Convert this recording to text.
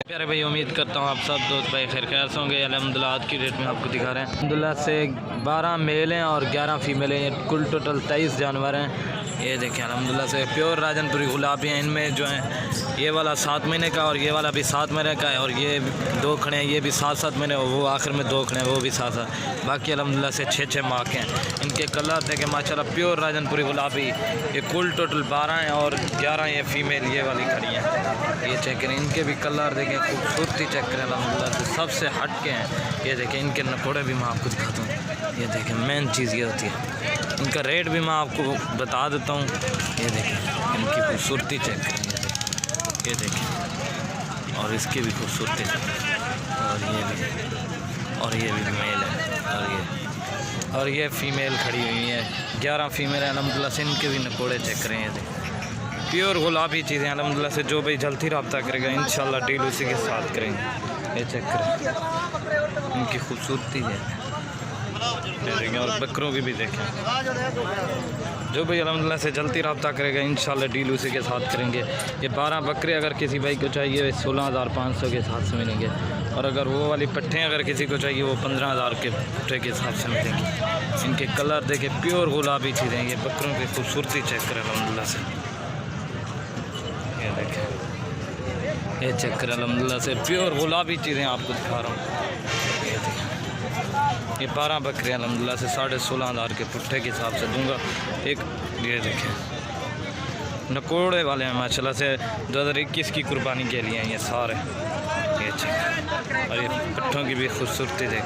प्यारे भाई, उम्मीद करता हूँ आप सब दोस्त भाई खैर खैर से होंगे। अल्हम्दुलिल्लाह आज की डेट में आपको दिखा रहे हैं अल्हम्दुलिल्लाह से 12 मेल हैं और 11 फीमेल हैं। कुल टोटल 23 जानवर हैं। ये देखें अल्हम्दुलिल्लाह से प्योर राजनपुरी गुलाबी हैं। इनमें जो है ये वाला 7 महीने का और ये वाला भी 7 महीने का है और ये 2 खड़े हैं, ये भी 7-7 महीने, वो आखिर में 2 खड़े हैं, वो भी 7-7। बाकी अल्हम्दुलिल्लाह से 6-6 माह के हैं। इनके कलर देखें माशाल्लाह प्योर राजनपुरी गुलाबी। ये कुल टोटल 12 हैं और 11 ये फीमेल ये वाली खड़ी हैं। ये चेक करें, इनके भी कलर देखें, खूबसूरती चेक करें अल्हम्दुलिल्लाह से सबसे हट के हैं। ये देखें इनके नकोड़े भी मैं आपको दिखाता हूँ। ये देखें मेन चीज़ ये होती है। इनका रेट भी मैं आपको बता देता हूँ। ये देखें इनकी खूबसूरती चेक करें, ये देखें और इसकी भी खूबसूरती और ये भी मेल है और ये फीमेल खड़ी हुई है। 11 फीमेल है अल्हम्दुलिल्लाह से। इनके भी नकोड़े चेक करें। ये देखें प्योर गुलाबी चीज़ें अल्हम्दुलिल्लाह से। जो भाई जल्दी रब्ता करेगा इंशाल्लाह डील उसी के साथ करेंगे। ये चेक करें इनकी खूबसूरती है देखें और बकरों की भी देखें। जो भाई अल्हम्दुलिल्लाह से जल्दी रब्ता करेगा इंशाल्लाह डील उसी के साथ करेंगे। ये 12 बकरे अगर किसी भाई को चाहिए 16,500 के हिसाब से मिलेंगे और अगर वो वाली पट्ठे अगर किसी को चाहिए वो 15,000 के पट्टे के हिसाब से मिलेंगे। इनके कलर देखें प्योर गुलाबी चीज़ें। ये बकरों की खूबसूरती चेक करें अल्हम्दुलिल्लाह से। ये देखें ये चेक करें अल्हम्दुलिल्लाह से प्योर गुलाबी चीज़ें आपको दिखा रहा हूँ। ये देखें ये 12 बकरे अल्हम्दुलिल्लाह से 16,500 के पुट्ठे के हिसाब से दूंगा एक। ये देखें नकोड़े वाले हैं माशाल्लाह से। 2021 की कुर्बानी के लिए हैं ये सारे। ये चेक और ये पुट्ठों की भी खूबसूरती देख।